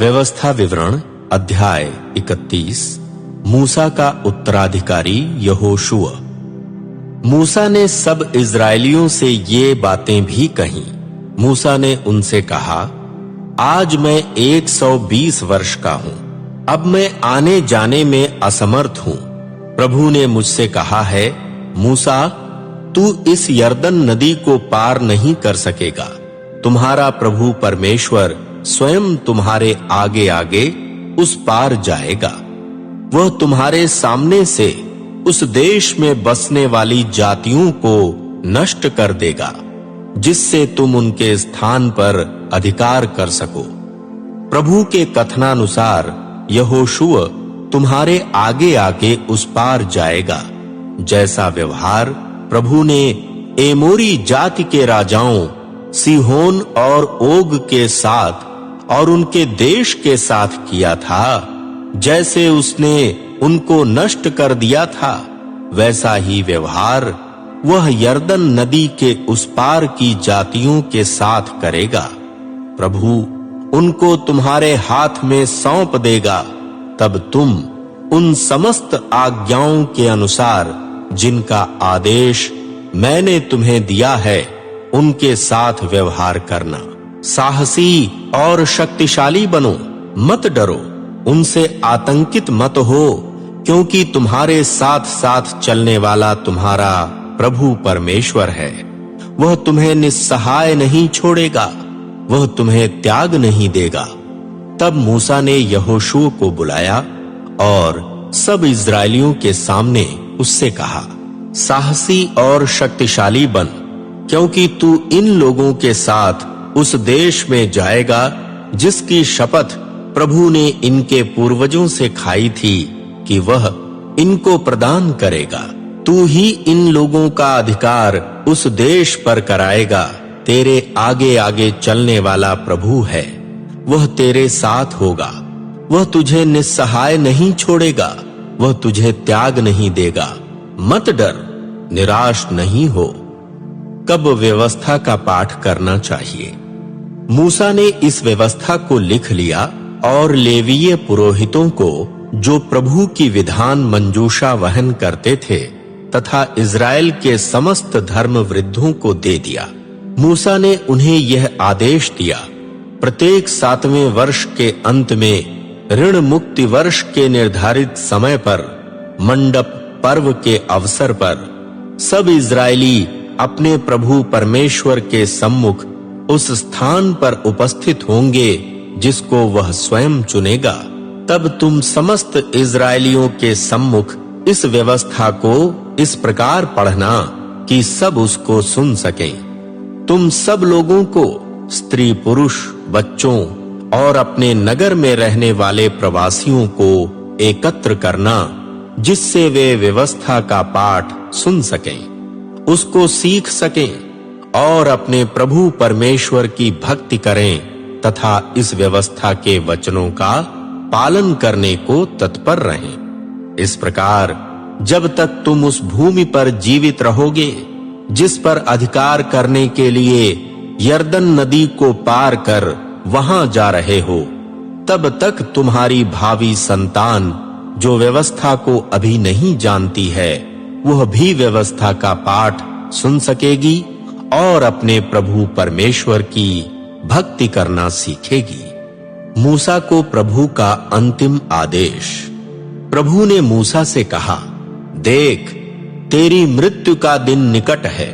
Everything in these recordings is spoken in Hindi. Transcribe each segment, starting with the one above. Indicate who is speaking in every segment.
Speaker 1: व्यवस्था विवरण अध्याय 31। मूसा का उत्तराधिकारी यहोशुआ। मूसा ने सब इस्राएलियों से ये बातें भी कहीं। मूसा ने उनसे कहा, आज मैं 120 वर्ष का हूं। अब मैं आने जाने में असमर्थ हूं। प्रभु ने मुझसे कहा है, मूसा, तू इस यरदन नदी को पार नहीं कर सकेगा। तुम्हारा प्रभु परमेश्वर स्वयं तुम्हारे आगे आगे उस पार जाएगा। वह तुम्हारे सामने से उस देश में बसने वाली जातियों को नष्ट कर देगा, जिससे तुम उनके स्थान पर अधिकार कर सको। प्रभु के कथनानुसार यहोशुआ तुम्हारे आगे आगे उस पार जाएगा, जैसा व्यवहार प्रभु ने एमोरी जाति के राजाओं सीहोन और ओग के साथ और उनके देश के साथ किया था। जैसे उसने उनको नष्ट कर दिया था, वैसा ही व्यवहार वह यरदन नदी के उस पार की जातियों के साथ करेगा। प्रभु उनको तुम्हारे हाथ में सौंप देगा। तब तुम उन समस्त आज्ञाओं के अनुसार जिनका आदेश मैंने तुम्हें दिया है, उनके साथ व्यवहार करना। साहसी और शक्तिशाली बनो, मत डरो, उनसे आतंकित मत हो, क्योंकि तुम्हारे साथ साथ चलने वाला तुम्हारा प्रभु परमेश्वर है। वह तुम्हें निस्सहाय नहीं छोड़ेगा, वह तुम्हें त्याग नहीं देगा। तब मूसा ने यहोशुआ को बुलाया और सब इस्राएलियों के सामने उससे कहा, साहसी और शक्तिशाली बन, क्योंकि तू इन लोगों के साथ उस देश में जाएगा जिसकी शपथ प्रभु ने इनके पूर्वजों से खाई थी कि वह इनको प्रदान करेगा। तू ही इन लोगों का अधिकार उस देश पर कराएगा। तेरे आगे आगे चलने वाला प्रभु है, वह तेरे साथ होगा। वह तुझे निस्सहाय नहीं छोड़ेगा, वह तुझे त्याग नहीं देगा। मत डर, निराश नहीं हो। कब व्यवस्था का पाठ करना चाहिए? मूसा ने इस व्यवस्था को लिख लिया और लेवीय पुरोहितों को, जो प्रभु की विधान मंजूषा वहन करते थे, तथा इज़राइल के समस्त धर्म वृद्धों को दे दिया। मूसा ने उन्हें यह आदेश दिया, प्रत्येक 7वें वर्ष के अंत में ऋण मुक्ति वर्ष के निर्धारित समय पर मंडप पर्व के अवसर पर सब इज़राइली अपने प्रभु परमेश्वर के सम्मुख उस स्थान पर उपस्थित होंगे जिसको वह स्वयं चुनेगा। तब तुम समस्त इज़राइलियों के सम्मुख इस व्यवस्था को इस प्रकार पढ़ना कि सब उसको सुन सकें। तुम सब लोगों को, स्त्री पुरुष बच्चों और अपने नगर में रहने वाले प्रवासियों को एकत्र करना, जिससे वे व्यवस्था का पाठ सुन सकें, उसको सीख सकें और अपने प्रभु परमेश्वर की भक्ति करें तथा इस व्यवस्था के वचनों का पालन करने को तत्पर रहें। इस प्रकार जब तक तुम उस भूमि पर जीवित रहोगे जिस पर अधिकार करने के लिए यरदन नदी को पार कर वहां जा रहे हो, तब तक तुम्हारी भावी संतान, जो व्यवस्था को अभी नहीं जानती है, वह भी व्यवस्था का पाठ सुन सकेगी और अपने प्रभु परमेश्वर की भक्ति करना सीखेगी। मूसा को प्रभु का अंतिम आदेश। प्रभु ने मूसा से कहा, देख, तेरी मृत्यु का दिन निकट है।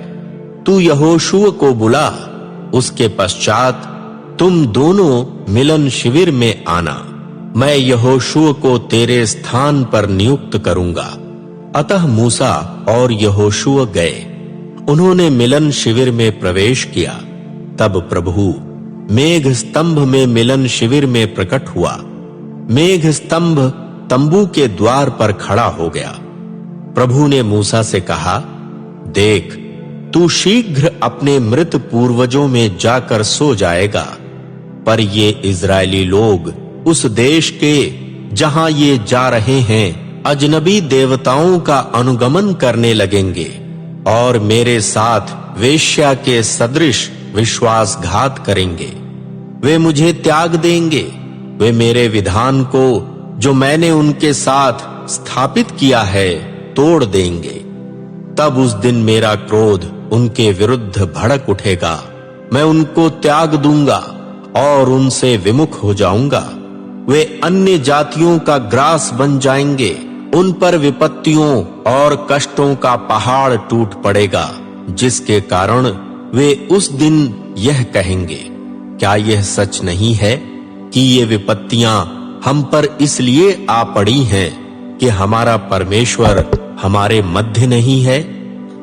Speaker 1: तू यहोशुआ को बुला, उसके पश्चात तुम दोनों मिलन शिविर में आना। मैं यहोशुआ को तेरे स्थान पर नियुक्त करूंगा। अतः मूसा और यहोशुआ गए। उन्होंने मिलन शिविर में प्रवेश किया। तब प्रभु मेघ स्तंभ में मिलन शिविर में प्रकट हुआ। मेघ स्तंभ तंबू के द्वार पर खड़ा हो गया। प्रभु ने मूसा से कहा, देख, तू शीघ्र अपने मृत पूर्वजों में जाकर सो जाएगा, पर ये इज़राइली लोग उस देश के जहां ये जा रहे हैं अजनबी देवताओं का अनुगमन करने लगेंगे और मेरे साथ वेश्या के सदृश विश्वासघात करेंगे। वे मुझे त्याग देंगे वे मेरे विधान को जो मैंने उनके साथ स्थापित किया है तोड़ देंगे। तब उस दिन मेरा क्रोध उनके विरुद्ध भड़क उठेगा। मैं उनको त्याग दूंगा और उनसे विमुख हो जाऊंगा। वे अन्य जातियों का ग्रास बन जाएंगे। उन पर विपत्तियों और कष्टों का पहाड़ टूट पड़ेगा, जिसके कारण वे उस दिन यह कहेंगे, क्या यह सच नहीं है कि ये विपत्तियां हम पर इसलिए आ पड़ी हैं कि हमारा परमेश्वर हमारे मध्य नहीं है?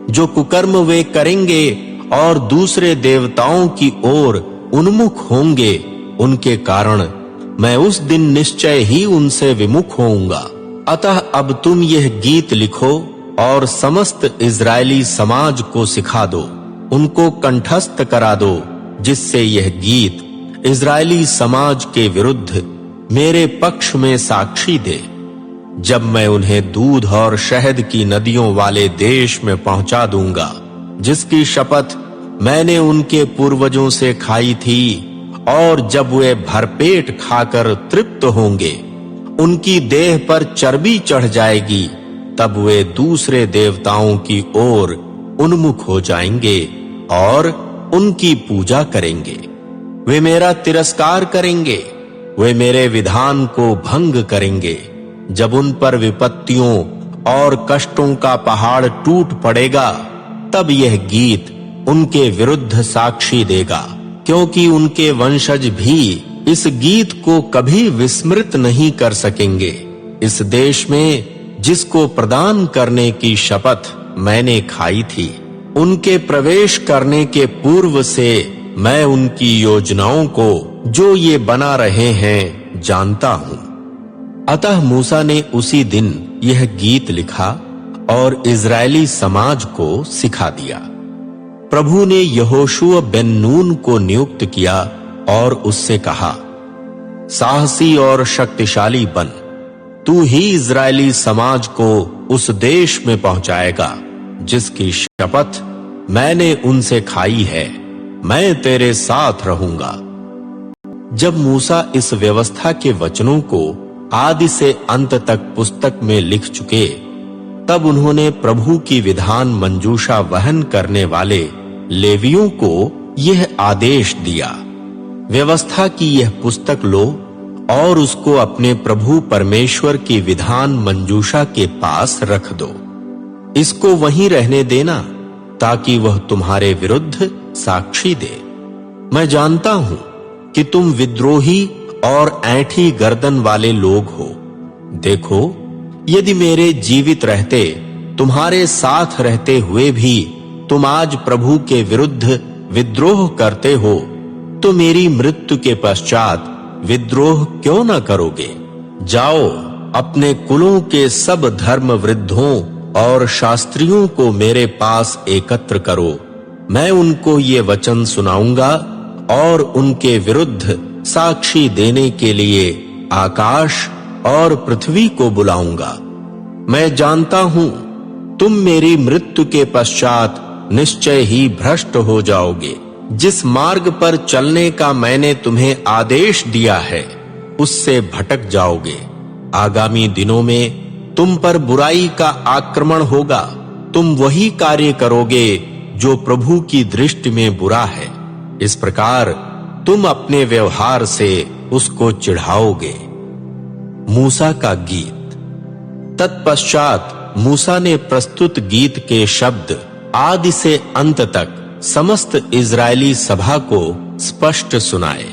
Speaker 1: जो कुकर्म वे करेंगे और दूसरे देवताओं की ओर उन्मुख होंगे, उनके कारण मैं उस दिन निश्चय ही उनसे विमुख होऊंगा। अतः अब तुम यह गीत लिखो और समस्त इज़राइली समाज को सिखा दो, उनको कंठस्थ करा दो, जिससे यह गीत इज़राइली समाज के विरुद्ध मेरे पक्ष में साक्षी दे। जब मैं उन्हें दूध और शहद की नदियों वाले देश में पहुंचा दूंगा, जिसकी शपथ मैंने उनके पूर्वजों से खाई थी, और जब वे भरपेट खाकर तृप्त होंगे, उनकी देह पर चर्बी चढ़ जाएगी, तब वे दूसरे देवताओं की ओर उन्मुख हो जाएंगे और उनकी पूजा करेंगे। वे मेरा तिरस्कार करेंगे, वे मेरे विधान को भंग करेंगे। जब उन पर विपत्तियों और कष्टों का पहाड़ टूट पड़ेगा, तब यह गीत उनके विरुद्ध साक्षी देगा, क्योंकि उनके वंशज भी इस गीत को कभी विस्मृत नहीं कर सकेंगे। इस देश में जिसको प्रदान करने की शपथ मैंने खाई थी, उनके प्रवेश करने के पूर्व से मैं उनकी योजनाओं को जो ये बना रहे हैं जानता हूं। अतः मूसा ने उसी दिन यह गीत लिखा और इज़राइली समाज को सिखा दिया। प्रभु ने यहोशुआ बिन नून को नियुक्त किया और उससे कहा, साहसी और शक्तिशाली बन, तू ही इज़राइली समाज को उस देश में पहुंचाएगा जिसकी शपथ मैंने उनसे खाई है। मैं तेरे साथ रहूंगा। जब मूसा इस व्यवस्था के वचनों को आदि से अंत तक पुस्तक में लिख चुके, तब उन्होंने प्रभु की विधान मंजूषा वहन करने वाले लेवियों को यह आदेश दिया, व्यवस्था की यह पुस्तक लो और उसको अपने प्रभु परमेश्वर की विधान मंजूषा के पास रख दो। इसको वहीं रहने देना, ताकि वह तुम्हारे विरुद्ध साक्षी दे। मैं जानता हूं कि तुम विद्रोही और ऐंठी गर्दन वाले लोग हो। देखो, यदि मेरे जीवित रहते तुम्हारे साथ रहते हुए भी तुम आज प्रभु के विरुद्ध विद्रोह करते हो, तो मेरी मृत्यु के पश्चात विद्रोह क्यों न करोगे? जाओ, अपने कुलों के सब धर्म वृद्धों और शास्त्रियों को मेरे पास एकत्र करो। मैं उनको ये वचन सुनाऊंगा और उनके विरुद्ध साक्षी देने के लिए आकाश और पृथ्वी को बुलाऊंगा। मैं जानता हूं तुम मेरी मृत्यु के पश्चात निश्चय ही भ्रष्ट हो जाओगे। जिस मार्ग पर चलने का मैंने तुम्हें आदेश दिया है, उससे भटक जाओगे। आगामी दिनों में तुम पर बुराई का आक्रमण होगा। तुम वही कार्य करोगे जो प्रभु की दृष्टि में बुरा है। इस प्रकार तुम अपने व्यवहार से उसको चिढ़ाओगे। मूसा का गीत। तत्पश्चात मूसा ने प्रस्तुत गीत के शब्द आदि से अंत तक समस्त इज़राइली सभा को स्पष्ट सुनाए।